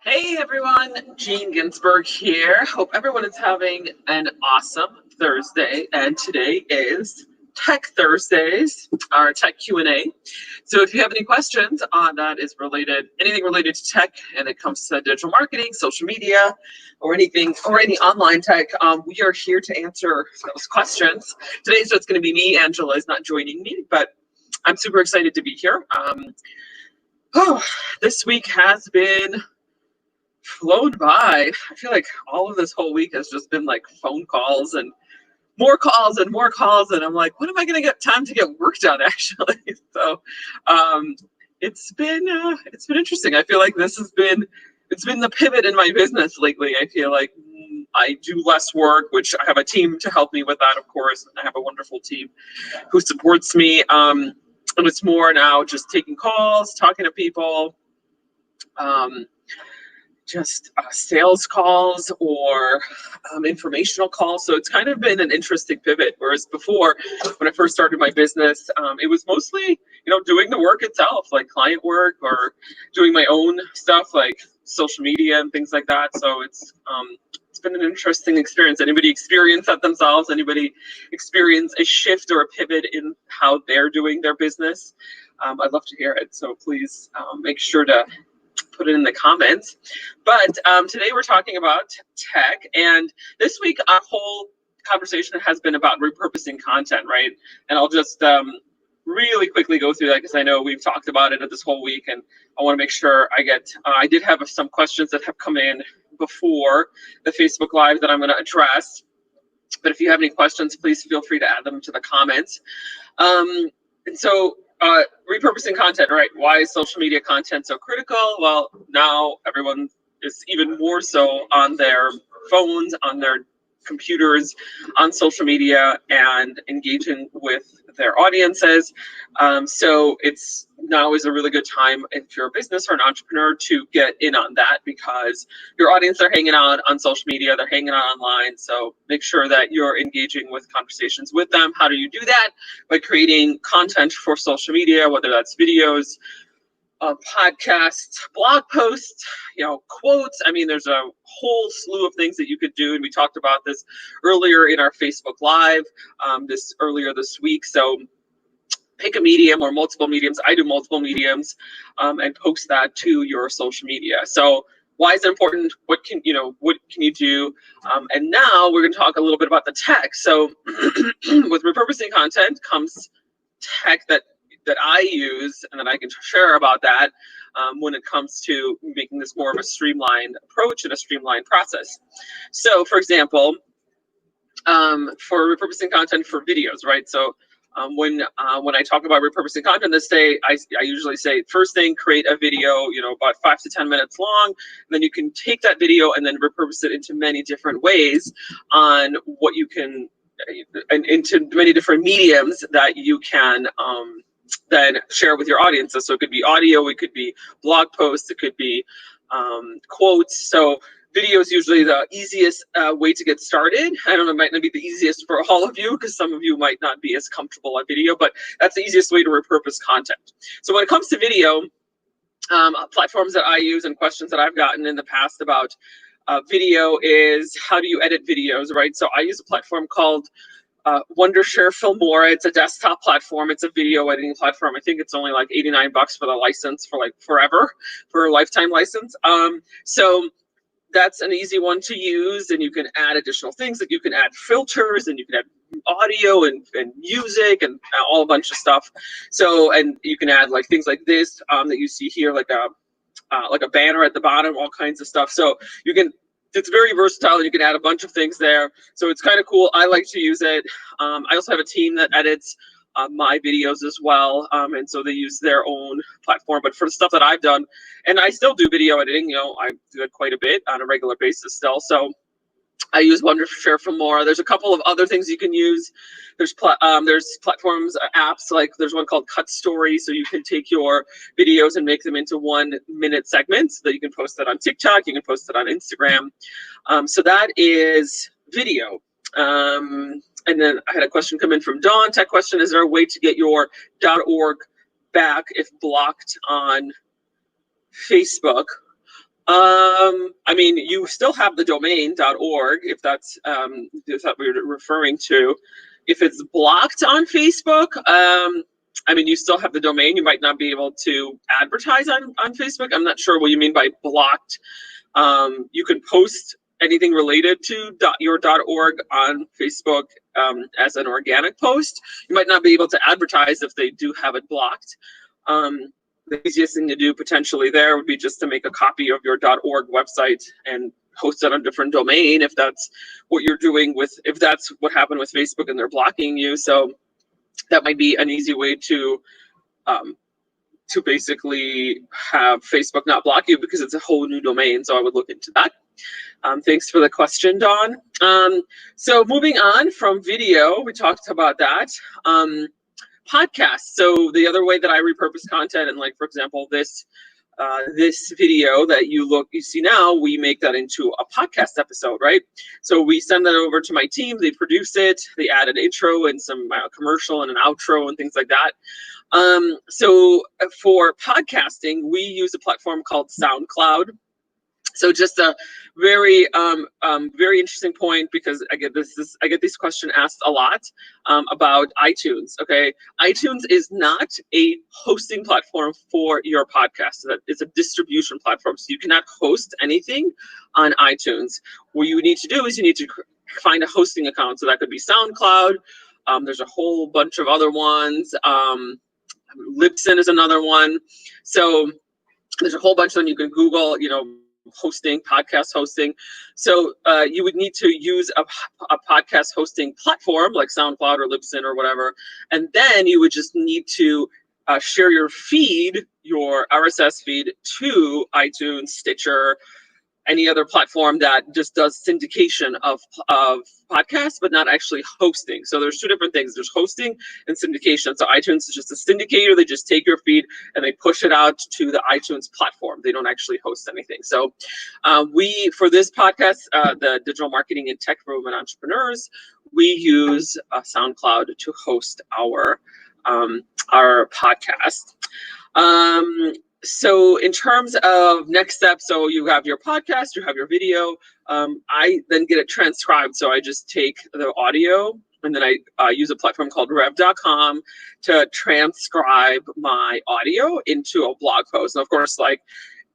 Hey everyone, Gene Ginsburg here. Hope everyone is having an awesome Thursday, and today is Tech Thursdays, our Tech Q&A. So if you have any questions on that is related, anything related to tech, and it comes to digital marketing, social media, or anything, or any online tech, we are here to answer those questions. Today, so it's going to be me. Angela is not joining me, but I'm super excited to be here. This week has been flown by. I feel like all of this whole week has just been like phone calls and more calls and more calls, and I'm like, when am I going to get time to get work done? Actually, so it's been interesting. I feel like it's been the pivot in my business lately. I feel like I do less work, which I have a team to help me with that, of course, and I have a wonderful team who supports me. And it's more now just taking calls, talking to people. Just sales calls or informational calls. So it's kind of been an interesting pivot. Whereas before, when I first started my business, it was mostly, doing the work itself, like client work or doing my own stuff like social media and things like that. So it's been an interesting experience. Anybody experience that themselves? Anybody experience a shift or a pivot in how they're doing their business? I'd love to hear it. So please make sure to put it in the comments. But today we're talking about tech, and this week our whole conversation has been about repurposing content, right? And I'll just really quickly go through that because I know we've talked about it this whole week, and I want to make sure I did have some questions that have come in before the Facebook Live that I'm going to address. But if you have any questions, please feel free to add them to the comments. And so repurposing content, right? Why is social media content so critical? Well, now everyone is even more so on their phones, on their computers, on social media, and engaging with their audiences. So it's now is a really good time if you're a business or an entrepreneur to get in on that, because your audience are hanging out on social media, they're hanging out online. So make sure that you're engaging with conversations with them. How do you do that? By creating content for social media, whether that's videos, podcasts, blog posts, quotes. I mean, there's a whole slew of things that you could do, and we talked about this earlier in our Facebook Live earlier this week. So pick a medium or multiple mediums. I do multiple mediums, and post that to your social media. So why is it important? What can you do? And now we're going to talk a little bit about the tech. So with repurposing content comes tech that I use and that I can share about that when it comes to making this more of a streamlined approach and a streamlined process. So for example, for repurposing content for videos, right? So when I talk about repurposing content this day, I usually say, first thing, create a video, about 5 to 10 minutes long. And then you can take that video and then repurpose it into many different ways on what you can, and into many different mediums that you can then share with your audiences. So it could be audio, it could be blog posts, it could be quotes. So video is usually the easiest way to get started. I don't know, it might not be the easiest for all of you because some of you might not be as comfortable on video, but that's the easiest way to repurpose content. So when it comes to video, platforms that I use and questions that I've gotten in the past about video is, how do you edit videos, right? So I use a platform called Wondershare Filmora. It's a desktop platform. It's a video editing platform. I think it's only like $89 for the license for like forever, for a lifetime license. So that's an easy one to use, and you can add additional things. Like you can add filters, and you can add audio and music and all a bunch of stuff. So, and you can add like things like this that you see here, like a banner at the bottom, all kinds of stuff. So you can. It's very versatile, and you can add a bunch of things there. So it's kind of cool. I like to use it. I also have a team that edits my videos as well, and so they use their own platform. But for the stuff that I've done, and I still do video editing, I do it quite a bit on a regular basis still. So I use Wondershare Filmora. There's a couple of other things you can use. There's platforms, apps, like there's one called Cut Story. So you can take your videos and make them into 1-minute segments that you can post that on TikTok. You can post it on Instagram. So that is video. And then I had a question come in from Dawn. Tech question: is there a way to get your .org back if blocked on Facebook? I mean, you still have the domain .org if that's what we're referring to. If it's blocked on Facebook, I mean, you still have the domain. You might not be able to advertise on Facebook. I'm not sure what you mean by blocked. You can post anything related to your .org on Facebook as an organic post. You might not be able to advertise if they do have it blocked. The easiest thing to do potentially there would be just to make a copy of your .org website and host it on a different domain if that's what you're doing if that's what happened with Facebook and they're blocking you. So that might be an easy way to basically have Facebook not block you, because it's a whole new domain. So I would look into that. Thanks for the question, Dawn. So moving on from video, we talked about that. Podcasts. So the other way that I repurpose content, and like, for example, this video that you see now, we make that into a podcast episode, right? So we send that over to my team, they produce it, they add an intro and some commercial and an outro and things like that. So for podcasting, we use a platform called SoundCloud. So just a very interesting point, because I get this question asked a lot about iTunes. Okay, iTunes is not a hosting platform for your podcast. It's a distribution platform, so you cannot host anything on iTunes. What you need to do is you need to find a hosting account. So that could be SoundCloud. There's a whole bunch of other ones. Libsyn is another one. So there's a whole bunch of them. You can Google, hosting, podcast hosting. So you would need to use a podcast hosting platform like SoundCloud or Libsyn or whatever. And then you would just need to share your feed, your RSS feed, to iTunes, Stitcher, any other platform that just does syndication of podcasts, but not actually hosting. So there's two different things. There's hosting and syndication. So iTunes is just a syndicator. They just take your feed and they push it out to the iTunes platform. They don't actually host anything. So for this podcast, the Digital Marketing and Tech for Women Entrepreneurs, we use SoundCloud to host our podcast. So in terms of next steps, so you have your podcast, you have your video. I then get it transcribed. So I just take the audio and then I use a platform called rev.com to transcribe my audio into a blog post. And of course,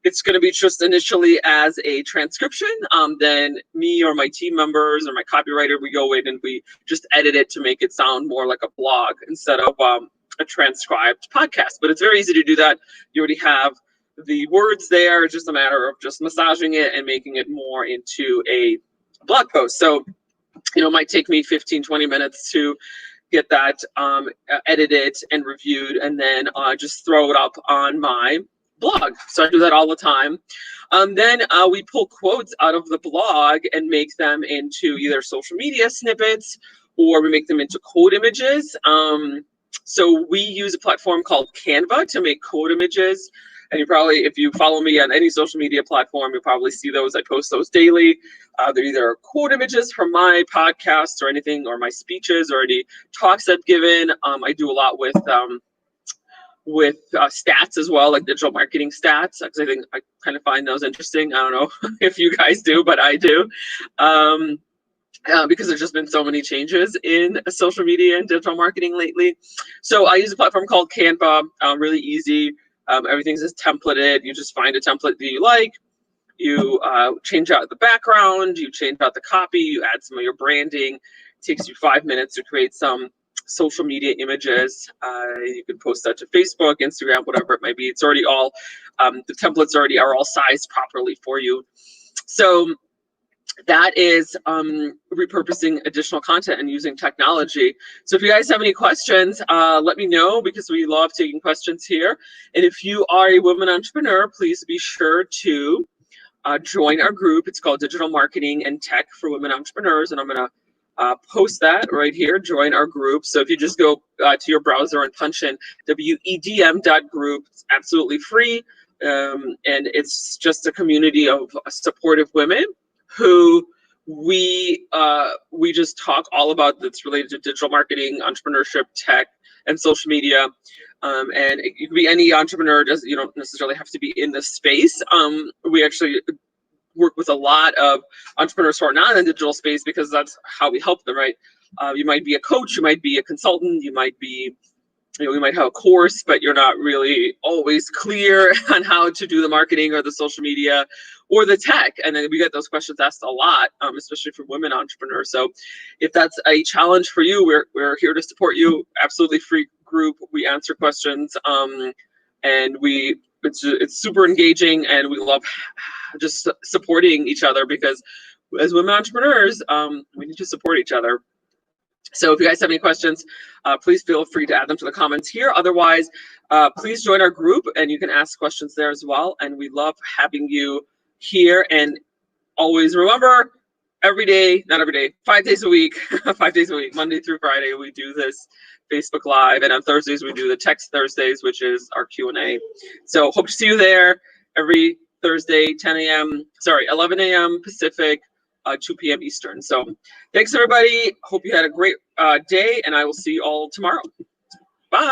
it's going to be just initially as a transcription. Then me or my team members or my copywriter, we go in and we just edit it to make it sound more like a blog instead of a transcribed podcast. But it's very easy to do that. You already have the words there. It's just a matter of just massaging it and making it more into a blog post. So, it might take me 15-20 minutes to get that edited and reviewed, and then just throw it up on my blog. So I do that all the time. Then we pull quotes out of the blog and make them into either social media snippets, or we make them into quote images. So we use a platform called Canva to make quote images. And if you follow me on any social media platform, you'll probably see those. I post those daily. They're either quote images from my podcasts or anything, or my speeches or any talks I've given. I do a lot with stats as well, like digital marketing stats, because I kind of find those interesting. I don't know if you guys do, but I do. Because there's just been so many changes in social media and digital marketing lately. So I use a platform called Canva, really easy. Everything's just templated. You just find a template that you like. You change out the background, you change out the copy, you add some of your branding. It takes you 5 minutes to create some social media images. You can post that to Facebook, Instagram, whatever it might be. It's already all, the templates are all sized properly for you. So that is repurposing additional content and using technology. So if you guys have any questions, let me know, because we love taking questions here. And if you are a woman entrepreneur, please be sure to join our group. It's called Digital Marketing and Tech for Women Entrepreneurs. And I'm going to post that right here, join our group. So if you just go to your browser and punch in wedm.group, it's absolutely free. And it's just a community of supportive women who we just talk all about that's related to digital marketing, entrepreneurship, tech, and social media. And it could be any entrepreneur. You don't necessarily have to be in this space. We actually work with a lot of entrepreneurs who are not in the digital space because that's how we help them, right? You might be a coach, you might be a consultant, you might be, you might have a course, but you're not really always clear on how to do the marketing or the social media or the tech. And then we get those questions asked a lot, especially from women entrepreneurs. So if that's a challenge for you, we're here to support you. Absolutely free group. We answer questions, and it's super engaging, and we love just supporting each other because as women entrepreneurs, we need to support each other. So if you guys have any questions, please feel free to add them to the comments here. Otherwise, please join our group and you can ask questions there as well. And we love having you here. And always remember, every day, not every day, 5 days a week, 5 days a week, Monday through Friday, we do this Facebook Live. And on Thursdays, we do the Text Thursdays, which is our Q&A. So hope to see you there every Thursday, 11 a.m. Pacific, 2 p.m. Eastern. So thanks, everybody. Hope you had a great day, and I will see you all tomorrow.